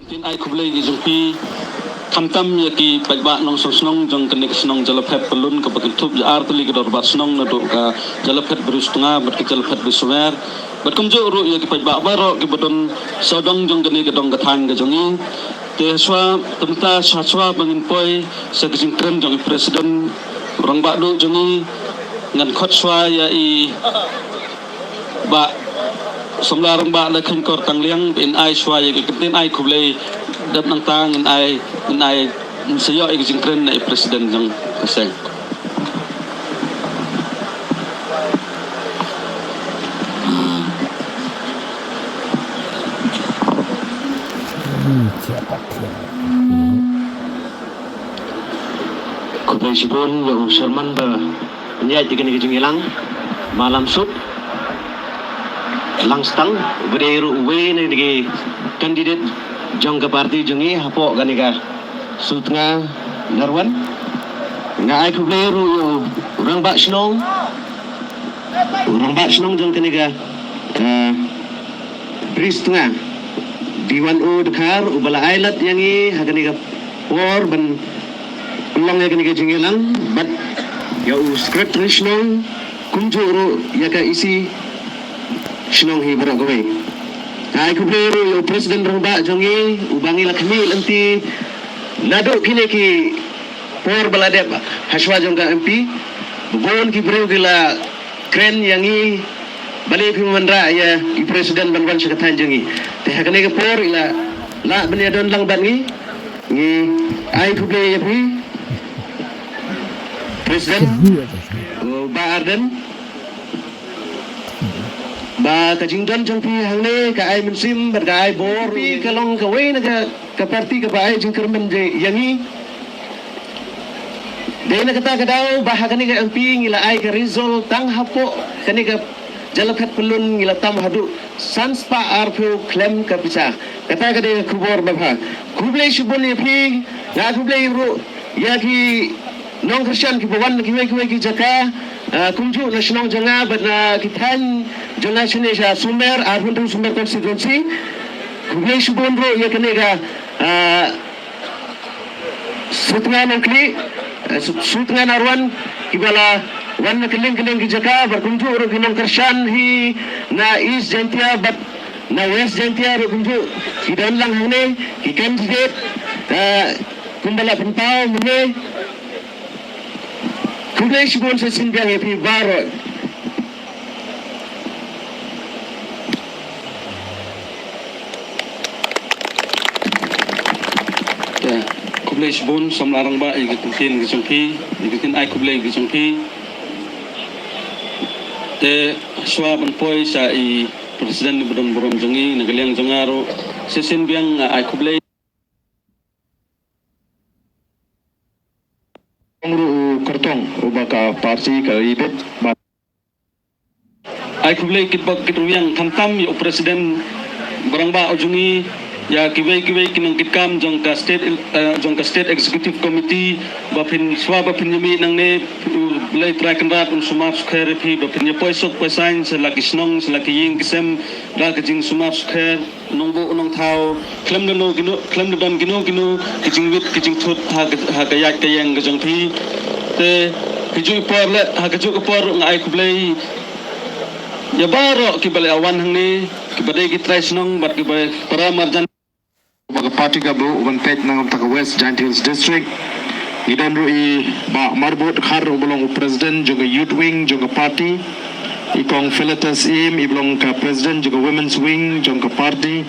tin ai kublai gi jumpi kamtam ya ki pajba nong sosnong jong kenik snong jalaphet pelun ke bekentup jar tuli ke dorbat snong na do ka jalaphet berus tengah berke jalaphet bersumer berkumjo ru ya ki pajba baro ki bedon sodong jong kenik ke dong katang ke jongi te swa temta swa bangin poi sekjing kren jong presiden orang ba do jongi ngan khot swa ya i ba somlarang ba la khin kor tang liang in ai swa ye ke tin ai khublei dat nang tang in ai sayo ai jing kren na president jang kaseng khublei sibon yang Sherman ba nya jigani jing ilang malam sub langstang bereru we negi kandidat jangka parti jengi hapo ganiga sutnga narwan nga ai kubleru orang bak snong jang kaniga bristnga diwan u dekar ubala ailat yangi haganiga por ban long ganiga jingilang bat ya u script snong kunjuru yaka isi Sinong hi berak kau. Hai kubleru yo presiden rongba jongi ubangi lakmi lanti nado kini ki por baladep haswa jongga MP bon ki breu gila kren yangi balik ki mandra ya i presiden banwan sekatan jongi te hakane ke por ila la benia don lang ban ngi ai kuble ya pi presiden ba arden ba kajing don jong pi hangne ka ai mensim ber ka ai bor pi kalong ka we na ka parti ka ba ai jing kermen je yangi de na kata kadau ba hakani ka MP ngila ai ka result tang hapo kani ka jalaphat pelun ngila tam hadu sanspa arpu claim ka picha kata ka de kubor ba bha kuble shubon ye pi na kuble ru ya ki nong krisyan ki bawan ki we ki jaka kunju nasional janga bana kitan janga sini sa sumer arhun tu sumer constituency kuble shubon ro ya kanega sutnga nangkli sutnga narwan kibala wan keling ki jaka berkunju ro kinong kershan hi na east jentia bat na west jentia ro kunju kidan lang hune ki candidate kumbala pentau mune kuble shubon sa singa happy baro kublai shibun somlarang ba igitutin gisongpi igutin ai kublai gisongpi te swa banpoi sa i presiden ni bodong borom jongi nagaliang jongaro sesin biang ai kublai ngru kartong ubaka parti ka ibet ai kublai kitbak kituyang kantam yo presiden borang ba ojongi ya kiwei kinong kitkam jongka state executive committee bapin swa bapin yumi nang ne lay trakan rat sumap skher phi bapin ye poisok poisain selaki snong selaki ying kisem ra kajing sumap skher nongbo nong thau klem no don gino kijing wit kijing thut ha kayat kayang gajong phi te hiju por le ha kaju por ngai kublai ya baro kibale awan hangni kibade ki trai snong bat kibale para marjan ubaka parti ka bro uban pet nang taka west giant hills district idan ro I ba marbot khar ubolong president juga youth wing juga party ikong philetus im iblong ka president juga women's wing juga party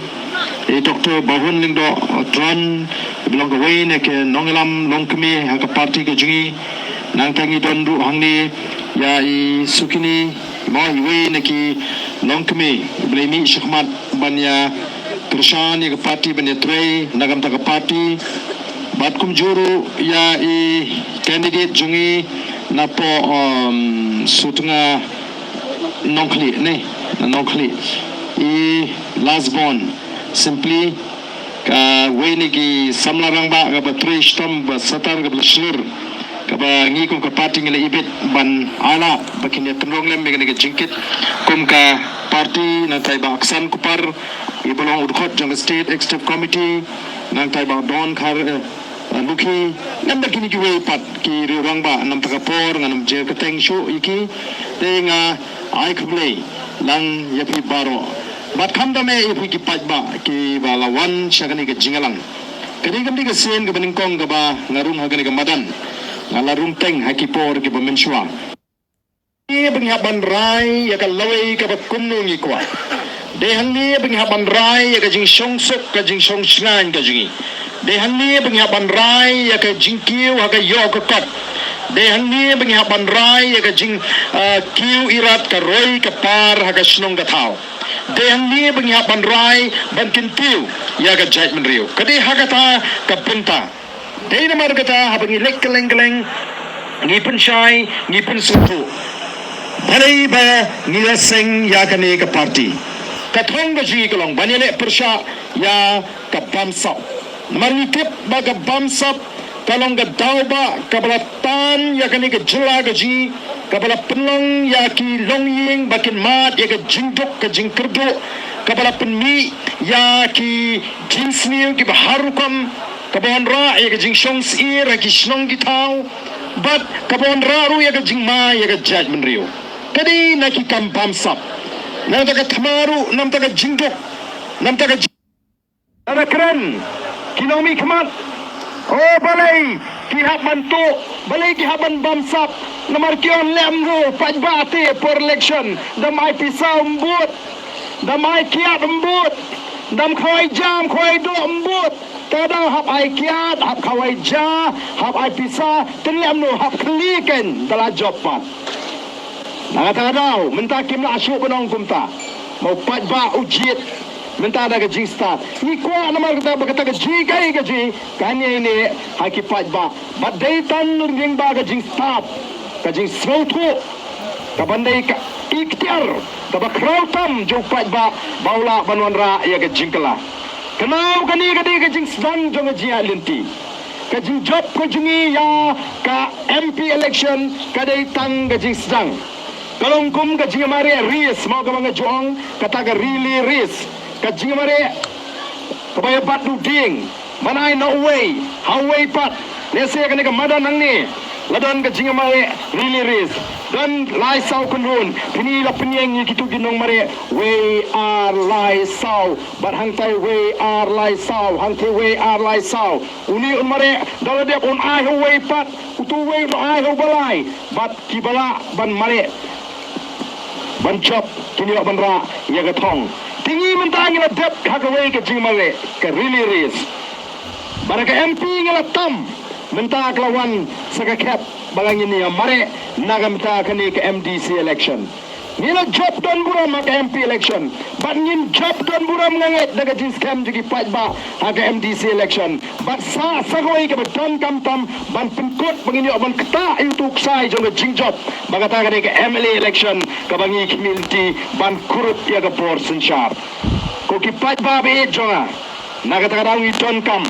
dr bahun lingdo tron iblong ka wayne ke nongelam longkmi ha ka party ka jungi nang tangi don ru hangni ya I sukini mo iwe neki longkmi blemi shkhmat banya Krishan ya parti bani Trey nagam taka parti batkum juru ya I candidate jungi napo sutnga nongkli I last born simply ka wayne ki samlarang ba ga Trey stam ba satar ga slur kaba ngi ko ka parti ngila ibet ban ala bakin ya tenrong lem megane ga jingkit kum ka parti na tay ba aksan kupar Ibolong udkhot jong state executive committee nang tai bang don khar lukhi nam da kini ki we pat ki riwang ba nam takapor nganam je kateng shu iki tenga ai khuble lang yapi baro bat khamda me ipi ki pat ba ki balawan shagani ke jingalang kani gamdi ke sen ke beningkong ke ba ngarung hagani ke madan ngalarung teng hakipor ke bamenshwa ni benghaban rai ya ka lawai ke bakumnu ni kwa Dehan ni benghaban rai ya ka jing songsuk ka jing songsngan ka jingi. Dehan ni benghaban rai ya ka jing kiu ha ka yo ka kot. Dehan ni benghaban rai ya ka jing kiu irat ka roi ka par ha ka snong ka thau. Dehan ni benghaban rai ban kintiu ya ka jait men riu. Kadi ha ka ta ka punta. Dei namar ka ta ha bengi lek keleng-keleng ngipun syai ngipun sutu. Balai ba ngilaseng ya ka ne ka parti. Kathong ga ji kolong banile persya ya ka bamsap marnitip ba ka bamsap kalong ga dauba kabalatan ya kani ka jila ga ji kabala penong ya ki longying bakin mat ya ka jingduk ka jingkerdo kabala penmi ya ki jinsniu ki baharukam kabon ra ya ka jingsong sir ki snong ki tau bat kabon ra ru ya ka jingma ya ka judgment rio kadi na ki kam bamsap nam taga thamaru nam taga jingdok nam taga ada keren kinomi kemat oh balai ki haban to balai ki haban bamsap namar kion lemro pajbate per election dam ai pisau mbut dam ai kiat mbut dam khoi jam khoi do mbut kadang hab ai kiat hab khoi ja hab ai pisa tenlemno hab kliken dala jobat Nakatadaw, minta kim na asyo banong kumta. Mau patba ujit, minta ada gajing start. Ni kuat naman kita berkata gaji kay gaji. Kanya ini haki patba. But daytan nurging ba gajing start. Gajing srotu. Kabandai ka ikhtiar. Kabak rautam jong patba. Baula banuan ra ya gajing kala. Kenau kani gadi gajing sedang jong gaji alinti. Gajing job ko jungi ya ka MP election kadai tang gajing sedang. Kalong kum ka jingamare ris mau ka mga juang kata ka really ris ka jingamare kabaya bat du ding manai no way how way pat lese ka ni ka madan nang ni ladon ka jingamare really ris dan lai sau kunun pini la pinyeng ni kitu ginong mare we are lai sau but hang tai we are lai sau hang tai we are lai sau uni un mare dala de un ai ho way pat utu we no ai ho balai but kibala ban mare Bancop kini ban ra ya ka thong tingi mentang ila dep hakaway ka jingmale ka really ris baraka MP ngala tam menta klawan saka kep balangin niya mare nagamta kani ka MDC election nila job don buram ka MP election but nin job don buram nganget daga jing scam jigi pajba ka MDC election but sa sakaway ka don kam tam ban pinkot bangini ban kata yutuk sai jong jing job bagata kani ka MLA election ka bangi community ban kurut ya ka bor senchar ko ki pajba be jonga nagata ka dawi don kam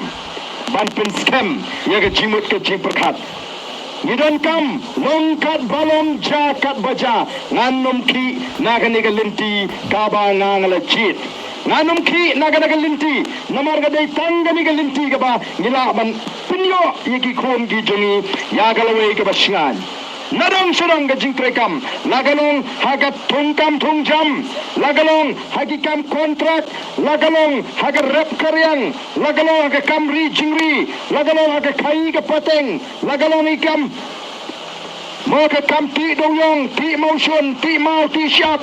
ban pin scam ya ka jimut ka jing perkhat Nidon kam longkat balong jakat baja nganom ki naganiga linti kaba ngangala chit nganom ki naganiga linti namar gadai tanganiga linti kaba ngila ban pinyo yiki kon gi jongi yagalaway kaba shingan nadong surang gajing trekam lagalong hagat tungkam tungjam lagalong hagikam kontrak lagalong haga rep karyang lagalong haga kamri jingri lagalong haga kai ka pateng lagalong ikam mo ka kam ti doyong ti motion ti mau ti shop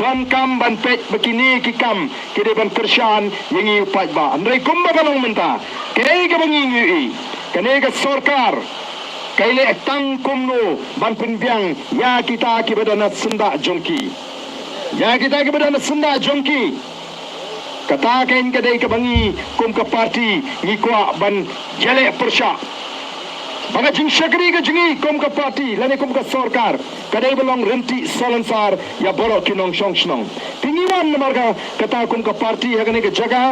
tuan kam ban pet begini kikam kide ban persyan yengi upat ba andai kumba balong menta kide ka bangingi kane ka sarkar kaile tang kumno ban pinbiang ya kita kibadana sunda jongki ya kita kibadana sunda jongki kata kain kadai ka bangi kum ka parti ngikwa ban jale persya baga jing shakri ka jingi kum ka parti lane kum ka sarkar kadai belong renti solansar ya bolo kinong shongshnong tingiwan namarga kata kum ka parti hagane ka jaga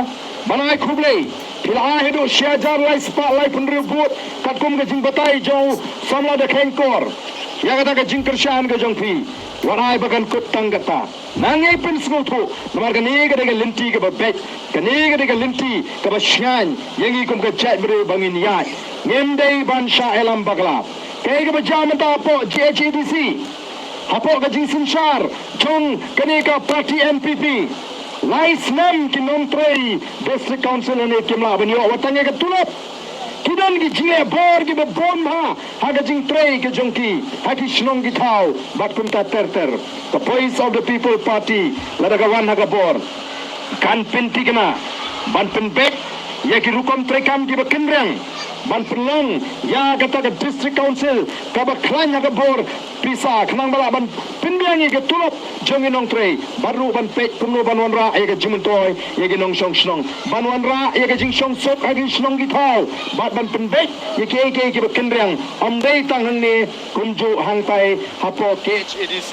banai khuble Filah hidup syajar lai sepak lai penribut kat kum ke jing batai jauh samla de kengkor ya kata ke jing kersyan ke jong pi warai bagan kut tang kata nangai pen smutu namar kani ga daga linti ga babet kani ga daga linti ka basyan yangi kum ga chat bre bangin yai ngendai ban sha elam bagla kai ga bajamata po GHDC hapo ga jinsin shar jong kani ka party MPP Lais nam ki nomtrei district council ne kimla bani watanya ga tulap kidan ki jinge bor ki bom ha haga jing trei ke jongki haki shnong ki thau bat kumta ter the voice of the people party ladaga wan haga bor kan pinti kana ban pen bek ya ki rukom trekam ki bakindrang ban pelong ya kata ke district council ka ba klan haga bor pisa khnang bala ban pinbiangi ke tulop jongi nong trei baru ban pek kumno ban wanra ya ke jimun toy ya ke nong shong shnong ban wanra ya ke jing shong sok hagi shnong ki thau bat ban pen bek ya ke ki bakindrang amdei tang hang ni kumju hang pai hapo KHADC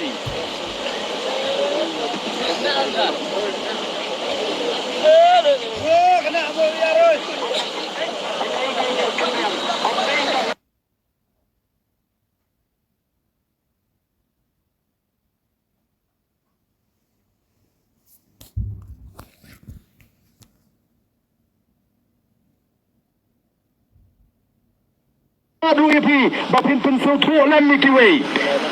Aduh ipi bapin pun sotu lam ni kiwei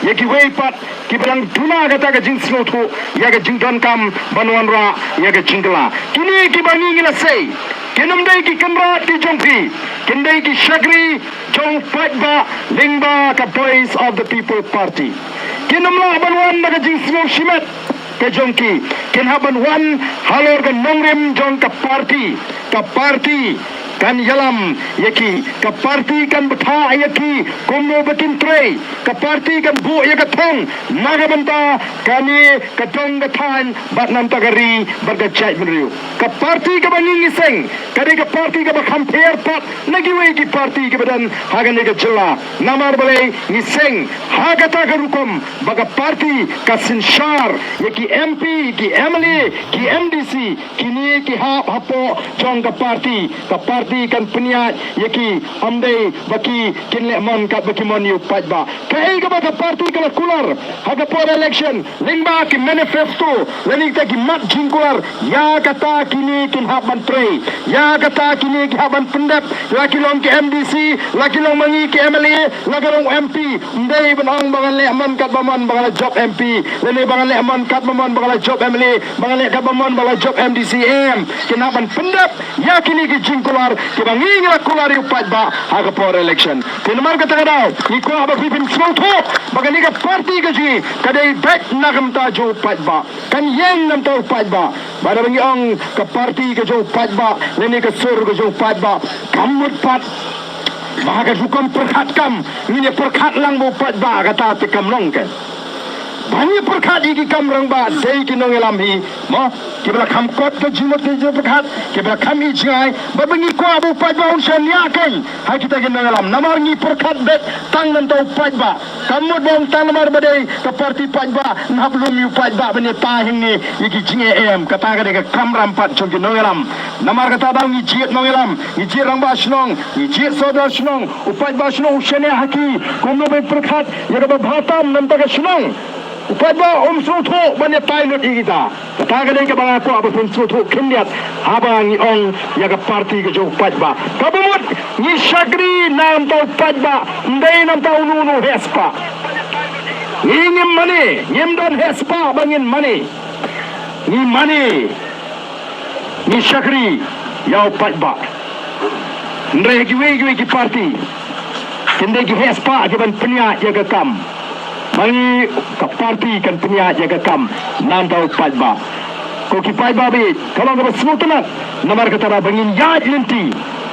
ya kiwei pat kibrang tuna kata ke jing sotu ya ke jing don kam banwan ra ya ke jingla kini kibangi ngila sei kinam dai ki kamra ki jongpi kindai ki shagri jong fight ba lingba ka voice of the people party kinam la banwan na ke jing smoke shimet ke jongki kin haban wan halor ke nongrim jong ka party kan yalam yaki ka party kan betha yaki komno betin trei ka party kan bu ya ka thong naga banta kani ka tong ka than bat nam tagari barga chai menriu ka party ka baning iseng kani ka party ka bakham pher pat nagi wei ki party ka badan hagan ka jilla namar bale niseng haga ta ka rukom baga party ka sinshar yaki MP ki MLA ki MDC kini ki hapo jong ka party kan punya yaki amdei baki kinle mon kat baki mon yu pajba kai ka ba party kala kular haga por election lingba ki manifesto lening ta ki mat jingkular ya kata kini kin haban trei ya kata kini ki haban pendap laki long ki MDC laki long mangi ki MLA laki long MP ndei benong bangan le mon kat bamon bangal job MP lene bangal le mon kat bamon bangal job MLA bangal le kat bamon bangal job MDC em kin haban pendap ya kini ki jingkular ki bangi ngila kular yu pajba haga por election tinmar ka tagadaw ni ko aba pipin smoto bagani ka party ka ji kadai bet nagam ta jo pajba kan yen nam ta pajba bara bangi ong ka party ka jo pajba lene ka sur ka jo pajba kamut pat baga hukum perkhat kam ni perkhat lang bo pajba kata te kam long ke banyak perkhat iki kam rang ba sei ki nong elam hi mo kibla kham kot ka jimot ke jo perkhat kibla kham hi jingai ba bangi ko abu pajba un sen ya kai ha kita ki nong elam namar ni perkhat bet tang nan tau pajba kamut bom tang namar badai ka party pajba nablum yu pajba bani ta hing ni iki jinge em kata ka de kam ram pat jo ki nong elam namar kata bang ni jiet nong elam ni jiet rang ba snong ni jiet sodar snong upajba snong sene haki kono be perkhat ya ka bhatam nan ta ka snong upajba suthu bani pilot igita kata ka de ka bang ko abu pun suthu kindiat habang ong ya ka party ka jo upajba kabumut ni shagri nam ta upajba ndai nam ta unu hespa ngim mani ngim don hespa bangin mani ni mani ni shagri ya upajba ndai ki party kinde ki hespa ke ban pnya ya ka kam Mangi ka party kan punya jaga kam nam tau pajba ko ki pajba be kalau ka smutna namar ka tara bangin yaj linti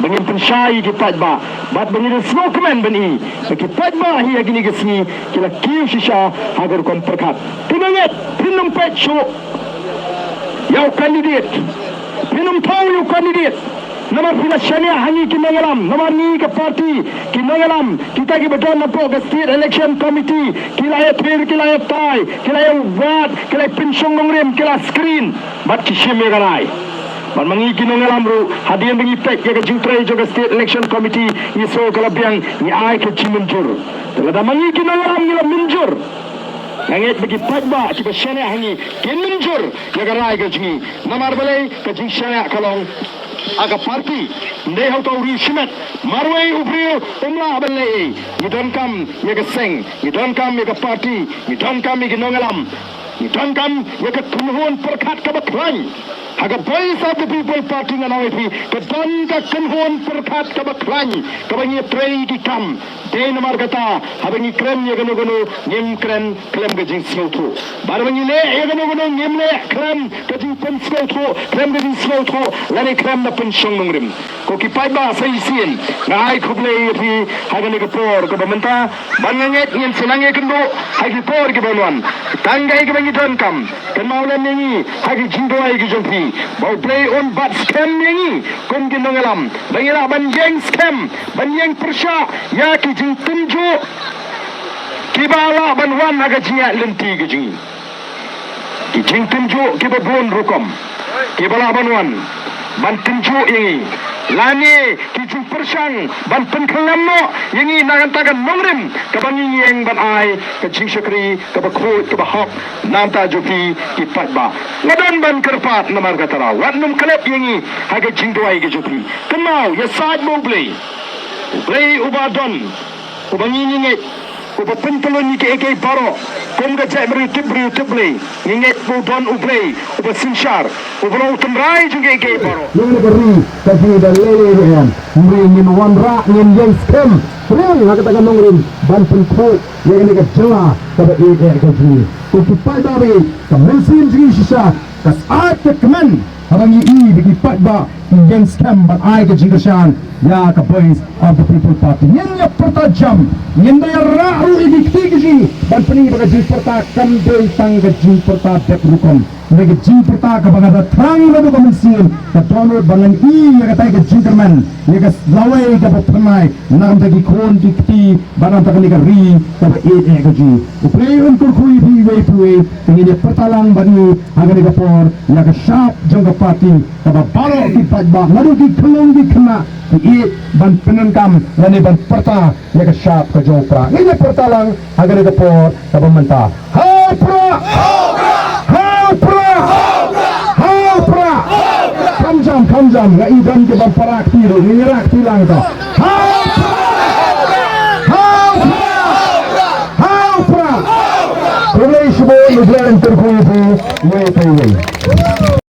bangin pensyai ki pajba bat bangin smokeman bani ki pajba hi agini gesni kila kiu shisha agar kon perkat pinanget pinum pecho yau kandidat pinum tau yu kandidat namar pila syania hangi ki nangalam namar ni ke party ki nangalam kita ki betul nampak ke state election committee kila ya pir kila ya tai kila ya wat kila pinsyong nongrim kila screen bat ki shime garai ban mangi ki nangalam ru hadian bengi pek ya ke jingtrai juga state election committee iso kala biang ni ai ke chimunjur telada mangi ki nangalam ngila minjur langit bagi pajba kita syariah hangi kemenjur ya garai ke jingi namar balai ke jing syariah kalong aga parti ndai hau tau ri shimet marwai ubrio umla balai ni don kam ya ga seng ni don kam ya ga parti ni don kam ya ga nongalam ni don kam ya ga kunhon perkat ka baklan aga voice of the people party na nawi pi ke don ka kunhon perkat ka baklan ka bangi trei di kam de namar kata habangi krem ya ga nogono nyem krem klem ga jing sloto bar bangi le ya ga nogono nyem le krem ka jing pen sloto krem ga jing sloto lani krem na pen shong nongrim ko ki pai ba sai sien ngai khuble pi haga ni ka por ka bamenta banganget nyen senange kendo hagi por ki bonwan tanggai ki bangi don kam kan maulen ni hagi jindo ai ki jompi bau play on bat scam ni kom ki nongalam bangira banjeng scam banjeng persya ya ki jing tunju ki bala banwan aga jia lenti ki jing ki jing tunju ki babon rukom ki bala banwan ban tunju ini lani ki jing persang ban penkalam no ini nagantagan nongrim ka bangi yang ban ai ka jing syakri ka bakhut ka bahok nanta joki ki patba ngadan ban kerpat namar katara watnum kalep ini haga jing doai ki joki kenau ya side mo play ubadon ubangi nginget uba pentelon ni ke baro kom ga jai beri tip play nginget budon uplay uba sinshar uba utmrai juga ke baro yang negeri tapi dan lele yang ngin wanra ngin yang scam Ring nak katakan nongrim ban penku yang negeri jela pada ia kerja untuk pada be kemensin jadi sisa kas art kemen habangi i bagi patba yang scam ban ai ke jingkashan ya ka boys of the people party yang pertajam yang daya rahu ini tinggi ban pening bagi jing perta kam doi tang ke jing perta dek rukom bagi jing perta ka bangada trang lalu kemensin ka donor bangan i ya ka tai ke jingkerman ya ka lawai ka pernai nam bagi kon dikti barang tak ni ka ri ka ba e ka ji uplay un kurkui bi we puwe ini pertalang bani agar ka por ya ka sharp jong ka party ka ba balo ki patba lalu ki kelong di kena i ban penenkam lani ban perta ya ka sharp ka jopra ini pertalang agar ka por ka ba menta hapra kamjam nga idan ke ban parak tiro ni rak tilang to hapra kulay subo ni glan terkuipu way